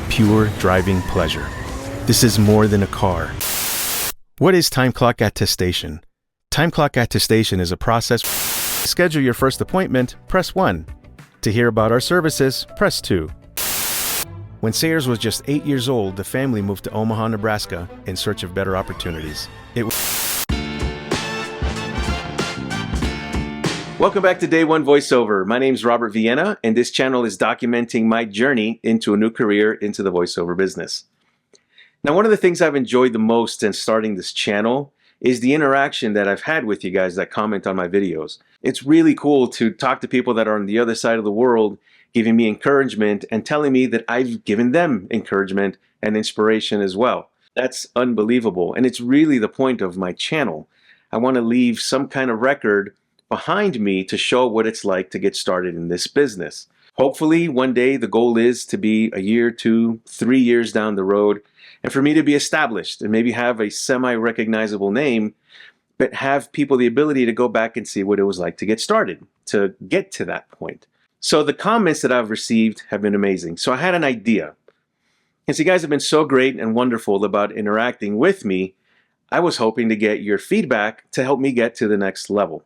pure driving pleasure. This is more than a car. What is time clock attestation? Time clock attestation is a process. Schedule your first appointment, press 1. To hear about our services, press 2. When Sayers was just 8 years old, the family moved to Omaha, Nebraska in search of better opportunities. Welcome back to Day One Voiceover. My name is Robert Vienna, and this channel is documenting my journey into a new career into the voiceover business. Now, one of the things I've enjoyed the most in starting this channel is the interaction that I've had with you guys that comment on my videos. It's really cool to talk to people that are on the other side of the world, giving me encouragement and telling me that I've given them encouragement and inspiration as well. That's unbelievable, and it's really the point of my channel. I want to leave some kind of record behind me to show what it's like to get started in this business. Hopefully one day the goal is to be a year, 2, 3 years down the road, and for me to be established and maybe have a semi-recognizable name, but have people the ability to go back and see what it was like to get started, to get to that point. So the comments that I've received have been amazing. So I had an idea. Since you guys have been so great and wonderful about interacting with me, I was hoping to get your feedback to help me get to the next level.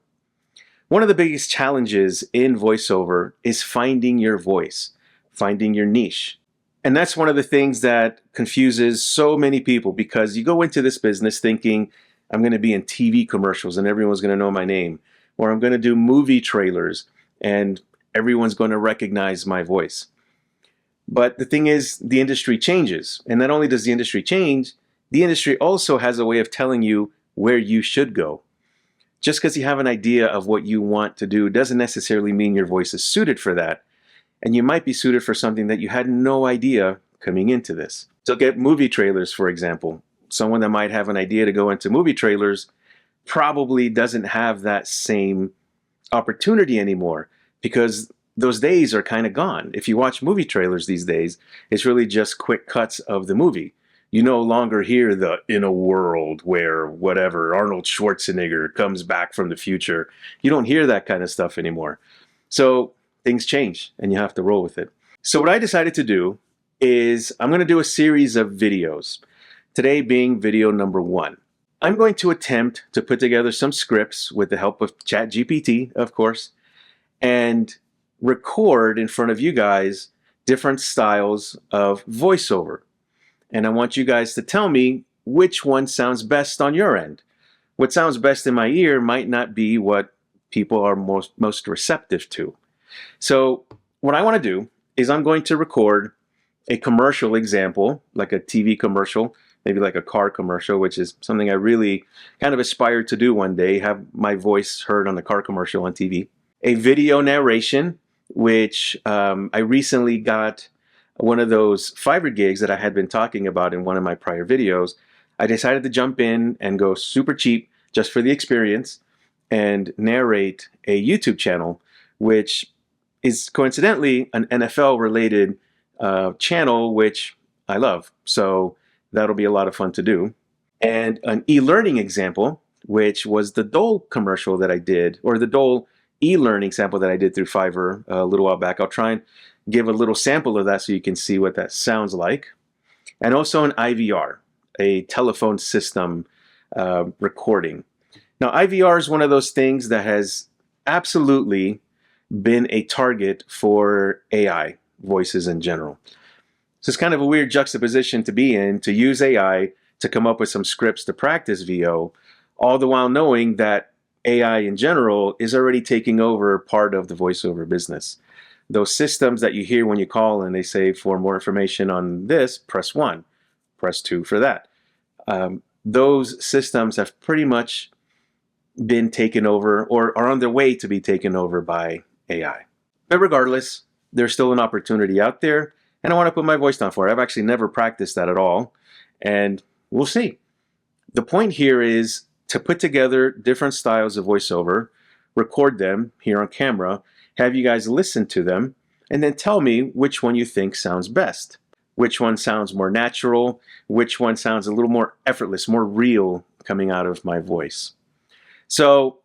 One of the biggest challenges in voiceover is finding your voice, finding your niche. And that's one of the things that confuses so many people, because you go into this business thinking, I'm going to be in TV commercials and everyone's going to know my name, or I'm going to do movie trailers and everyone's going to recognize my voice. But the thing is, the industry changes. And not only does the industry change, the industry also has a way of telling you where you should go. Just because you have an idea of what you want to do doesn't necessarily mean your voice is suited for that. And you might be suited for something that you had no idea coming into this. So get movie trailers, for example. Someone that might have an idea to go into movie trailers probably doesn't have that same opportunity anymore, because those days are kind of gone. If you watch movie trailers these days, it's really just quick cuts of the movie. You no longer hear the "in a world where whatever, Arnold Schwarzenegger comes back from the future." You don't hear that kind of stuff anymore. So things change and you have to roll with it. So what I decided to do is I'm going to do a series of videos. Today being video number 1. I'm going to attempt to put together some scripts with the help of ChatGPT, of course, and record in front of you guys different styles of voiceover. And I want you guys to tell me which one sounds best on your end. What sounds best in my ear might not be what people are most receptive to. So what I want to do is I'm going to record a commercial example, like a TV commercial, maybe like a car commercial, which is something I really kind of aspire to do one day, have my voice heard on the car commercial on TV. A video narration, which I recently got one of those Fiverr gigs that I had been talking about in one of my prior videos. I decided to jump in and go super cheap just for the experience and narrate a YouTube channel, which is coincidentally an NFL related channel, which I love. So that'll be a lot of fun to do. And an e-learning example, which was the Dole commercial that I did, or the Dole e-learning sample that I did through Fiverr a little while back. I'll try and give a little sample of that so you can see what that sounds like. And also an IVR, a telephone system recording. Now, IVR is one of those things that has absolutely been a target for AI voices in general. So it's kind of a weird juxtaposition to be in, to use AI to come up with some scripts to practice VO, all the while knowing that AI in general is already taking over part of the voiceover business. Those systems that you hear when you call and they say, for more information on this, press 1, press 2 for that. Those systems have pretty much been taken over or are on their way to be taken over by AI. But regardless, there's still an opportunity out there, and I want to put my voice down for it. I've actually never practiced that at all, and we'll see. The point here is to put together different styles of voiceover, record them here on camera, have you guys listen to them, and then tell me which one you think sounds best. Which one sounds more natural, which one sounds a little more effortless, more real coming out of my voice. So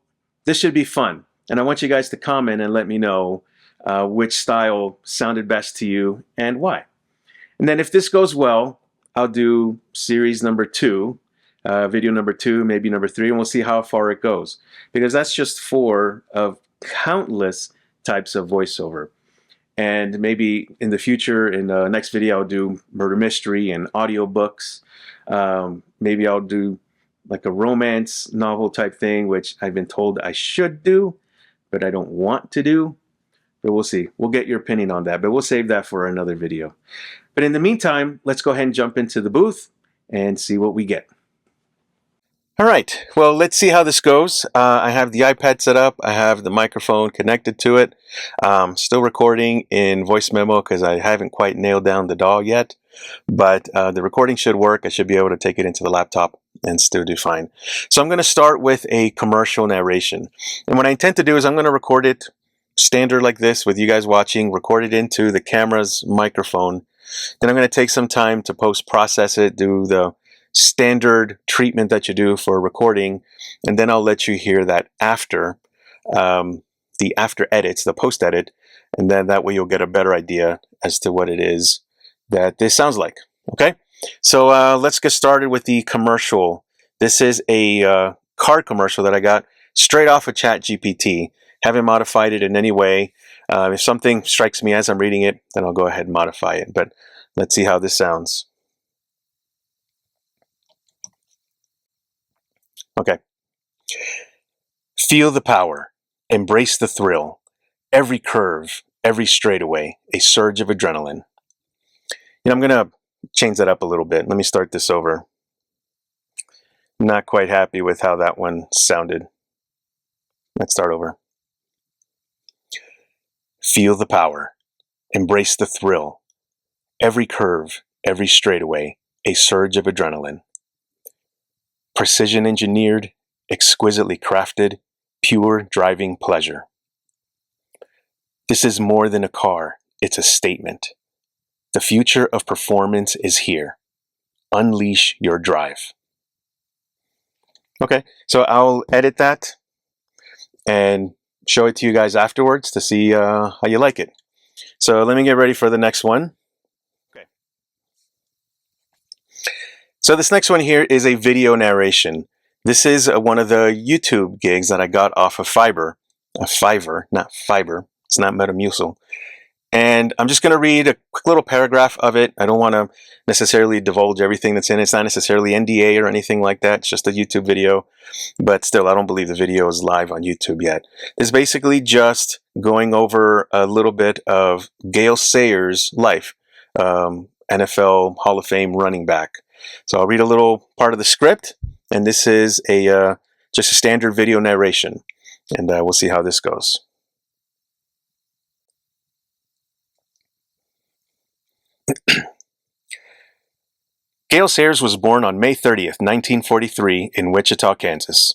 this should be fun, and I want you guys to comment and let me know which style sounded best to you and why. And then if this goes well, I'll do series number 2, video number 2, maybe number 3, and we'll see how far it goes. Because that's just 4 of countless types of voiceover. And maybe in the future, in the next video, I'll do murder mystery and audiobooks. Maybe I'll do like a romance novel type thing, which I've been told I should do, but I don't want to do. But we'll see. We'll get your opinion on that, but we'll save that for another video. But in the meantime, let's go ahead and jump into the booth and see what we get. All right, well, let's see how this goes. I have the iPad set up. I have the microphone connected to it. Still recording in voice memo because I haven't quite nailed down the DAW yet, but the recording should work. I should be able to take it into the laptop and still do fine. So I'm going to start with a commercial narration. And what I intend to do is I'm going to record it standard like this with you guys watching, record it into the camera's microphone. Then I'm going to take some time to post-process it, do the standard treatment that you do for recording, and then I'll let you hear that after, the after edits, the post edit, and then that way you'll get a better idea as to what it is that this sounds like. Okay, so let's get started with the commercial. This is a car commercial that I got straight off of ChatGPT. Haven't modified it in any way. If something strikes me as I'm reading it, then I'll go ahead and modify it. But let's see how this sounds. Okay. Feel the power. Embrace the thrill. Every curve, every straightaway, a surge of adrenaline. You know, I'm going to change that up a little bit. Let me start this over. Not quite happy with how that one sounded. Let's start over. Feel the power. Embrace the thrill. Every curve, every straightaway, a surge of adrenaline. Precision engineered, exquisitely crafted, pure driving pleasure. This is more than a car, it's a statement. The future of performance is here. Unleash your drive. Okay, so I'll edit that and show it to you guys afterwards to see how you like it. So let me get ready for the next one. Okay. So this next one here is a video narration. This is one of the YouTube gigs that I got off of Fiverr, not Fiverr. It's not Metamucil. And I'm just going to read a quick little paragraph of it. I don't want to necessarily divulge everything that's in it. It's not necessarily NDA or anything like that. It's just a YouTube video. But still, I don't believe the video is live on YouTube yet. It's basically just going over a little bit of Gale Sayers' life, NFL Hall of Fame running back. So I'll read a little part of the script, and this is just a standard video narration. And we'll see how this goes. Gale Sayers was born on May 30th, 1943 in Wichita, Kansas.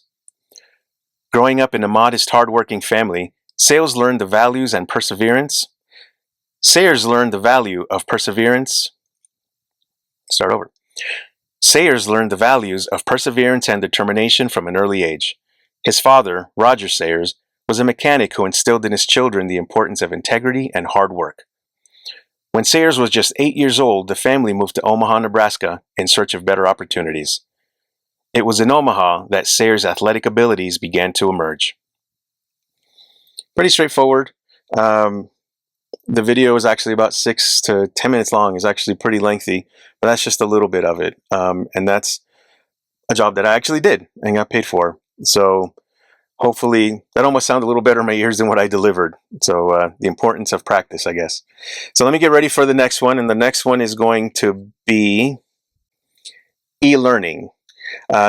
Growing up in a modest, hard-working family, Sayers learned the values and perseverance. Sayers learned the value of perseverance. Start over. Sayers learned the values of perseverance and determination from an early age. His father, Roger Sayers, was a mechanic who instilled in his children the importance of integrity and hard work. When Sayers was just 8 years old, the family moved to Omaha, Nebraska in search of better opportunities. It was in Omaha that Sayers' athletic abilities began to emerge. Pretty straightforward. The video is actually about 6 to 10 minutes long. It's actually pretty lengthy, but that's just a little bit of it. And that's a job that I actually did and got paid for. So hopefully that almost sounded a little better in my ears than what I delivered. So the importance of practice, I guess. So let me get ready for the next one. And the next one is going to be e-learning.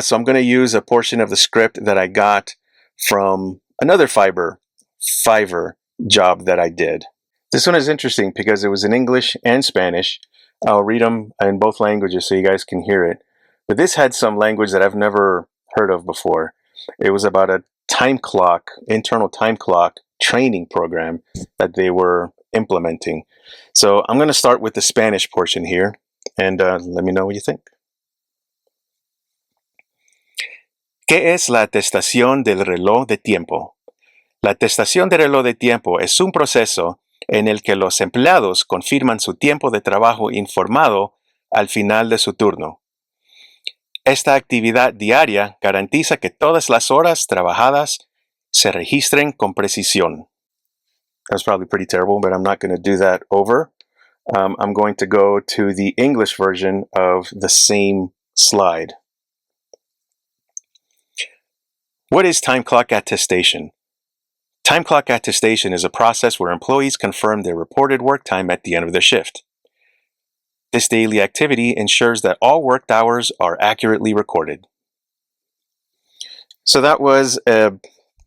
So I'm going to use a portion of the script that I got from another Fiverr job that I did. This one is interesting because it was in English and Spanish. I'll read them in both languages so you guys can hear it. But this had some language that I've never heard of before. It was about a time clock, internal time clock training program that they were implementing. So I'm going to start with the Spanish portion here, and let me know what you think. ¿Qué es la atestación del reloj de tiempo? La atestación del reloj de tiempo es un proceso en el que los empleados confirman su tiempo de trabajo informado al final de su turno. Esta actividad diaria garantiza que todas las horas trabajadas se registren con precisión. That's probably pretty terrible, but I'm not going to do that over. I'm going to go to the English version of the same slide. What is time clock attestation? Time clock attestation is a process where employees confirm their reported work time at the end of their shift. This daily activity ensures that all worked hours are accurately recorded. So that was a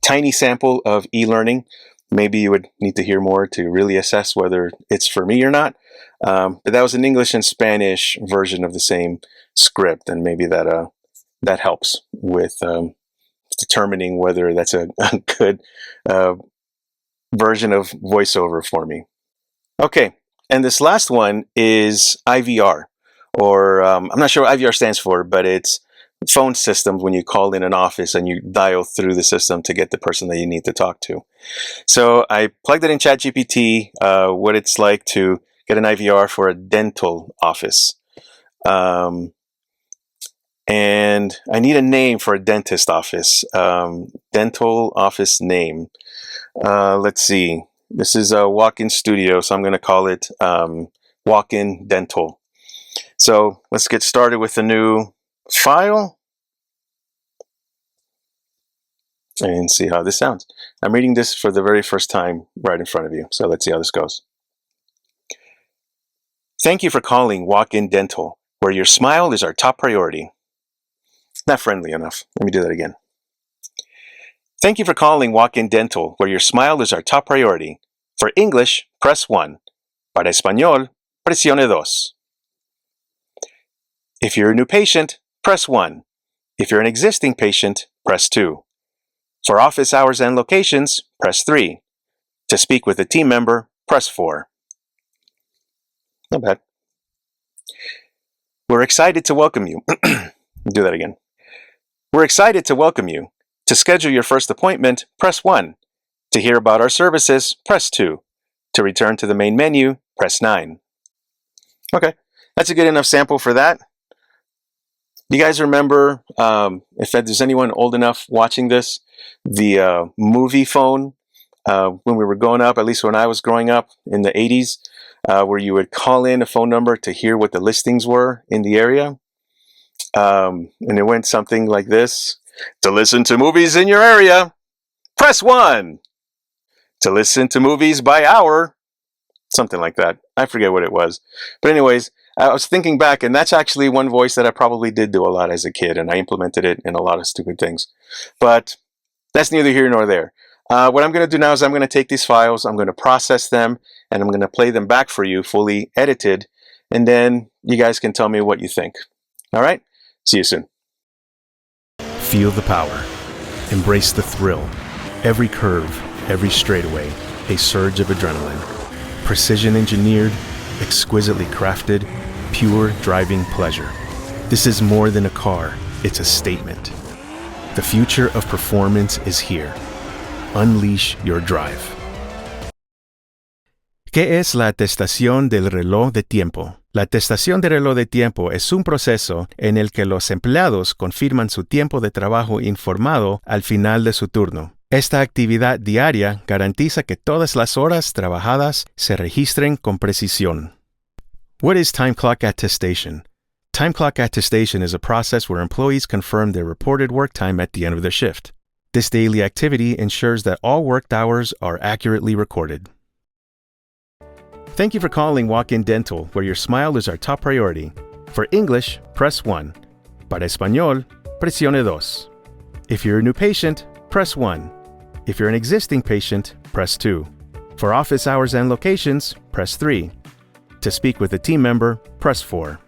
tiny sample of e-learning. Maybe you would need to hear more to really assess whether it's for me or not. But that was an English and Spanish version of the same script, and maybe that helps with determining whether that's a good version of VoiceOver for me. Okay, and this last one is IVR, or I'm not sure what IVR stands for, but it's phone systems when you call in an office and you dial through the system to get the person that you need to talk to. So I plugged it in ChatGPT, what it's like to get an IVR for a dental office. And I need a name for a dentist office. Dental office name. Let's see. This is a walk-in studio, so I'm going to call it walk-in dental. So let's get started with a new file and see how this sounds. I'm reading this for the very first time right in front of you, so let's see how this goes. Thank you for calling Walk-in Dental, where your smile is our top priority. Not friendly enough. Let me do that again. Thank you for calling Walk-in Dental, where your smile is our top priority. For English, press 1. Para español, presione 2. If you're a new patient, press 1. If you're an existing patient, press 2. For office hours and locations, press 3. To speak with a team member, press 4. Not bad. We're excited to welcome you. Do that again. We're excited to welcome you. To schedule your first appointment, press 1. To hear about our services, press 2. To return to the main menu, press 9. Okay, that's a good enough sample for that. You guys remember, if there's anyone old enough watching this, the movie phone when we were growing up, at least when I was growing up in the 80s, where you would call in a phone number to hear what the listings were in the area. And it went something like this. To listen to movies in your area, press 1. To listen to movies by hour, something like that. I forget what it was. But anyways, I was thinking back, and that's actually one voice that I probably did do a lot as a kid, and I implemented it in a lot of stupid things. But that's neither here nor there. What I'm going to do now is I'm going to take these files, I'm going to process them, and I'm going to play them back for you, fully edited, and then you guys can tell me what you think. All right? See you soon. Feel the power. Embrace the thrill. Every curve, every straightaway, a surge of adrenaline. Precision engineered, exquisitely crafted, pure driving pleasure. This is more than a car, it's a statement. The future of performance is here. Unleash your drive. ¿Qué es la atestación del reloj de tiempo? La atestación de reloj de tiempo es un proceso en el que los empleados confirman su tiempo de trabajo informado al final de su turno. Esta actividad diaria garantiza que todas las horas trabajadas se registren con precisión. What is time clock attestation? Time clock attestation is a process where employees confirm their reported work time at the end of their shift. This daily activity ensures that all worked hours are accurately recorded. Thank you for calling Walk-in Dental, where your smile is our top priority. For English, press 1. Para español, presione 2. If you're a new patient, press 1. If you're an existing patient, press 2. For office hours and locations, press 3. To speak with a team member, press 4.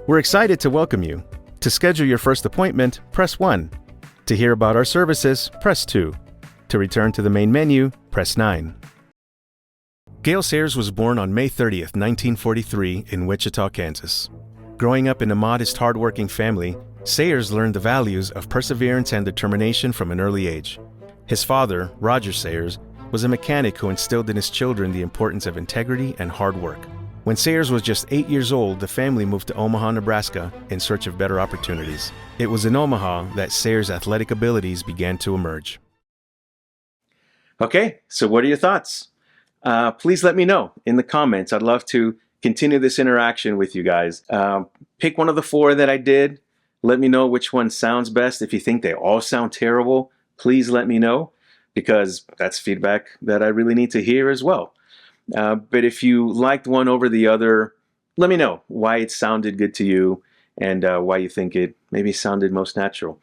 We're excited to welcome you. To schedule your first appointment, press 1. To hear about our services, press 2. To return to the main menu, press 9. Gail Sayers was born on May 30th, 1943 in Wichita, Kansas. Growing up in a modest, hardworking family, Sayers learned the values of perseverance and determination from an early age. His father, Roger Sayers, was a mechanic who instilled in his children the importance of integrity and hard work. When Sayers was just 8 years old, the family moved to Omaha, Nebraska in search of better opportunities. It was in Omaha that Sayers' athletic abilities began to emerge. Okay, so what are your thoughts? Please let me know in the comments. I'd love to continue this interaction with you guys. Pick one of the 4 that I did. Let me know which one sounds best. If you think they all sound terrible, please let me know, because that's feedback that I really need to hear as well. But if you liked one over the other, let me know why it sounded good to you and why you think it maybe sounded most natural.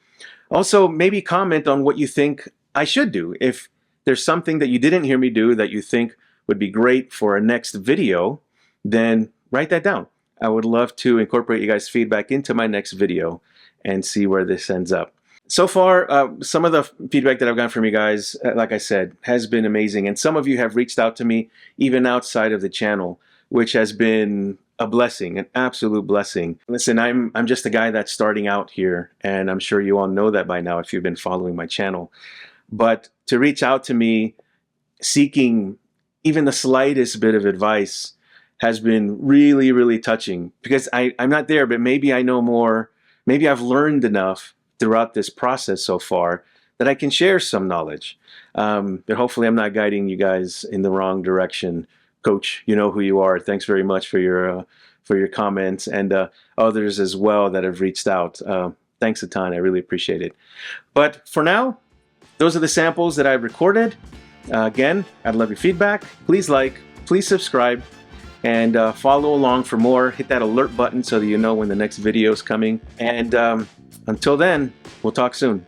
Also, maybe comment on what you think I should do. If there's something that you didn't hear me do that you think would be great for a next video, then write that down. I would love to incorporate you guys' feedback into my next video and see where this ends up. So far, some of the feedback that I've gotten from you guys, like I said, has been amazing. And some of you have reached out to me even outside of the channel, which has been a blessing, an absolute blessing. Listen, I'm just a guy that's starting out here, and I'm sure you all know that by now if you've been following my channel. But to reach out to me seeking even the slightest bit of advice has been really, really touching, because I'm not there, but maybe I know more. Maybe I've learned enough throughout this process so far that I can share some knowledge. But hopefully I'm not guiding you guys in the wrong direction. Coach, you know who you are. Thanks very much for your comments, and others as well that have reached out. Thanks a ton. I really appreciate it. But for now, those are the samples that I've recorded. Again, I'd love your feedback. Please like, please subscribe, and follow along for more. Hit that alert button so that you know when the next video is coming. And until then, we'll talk soon.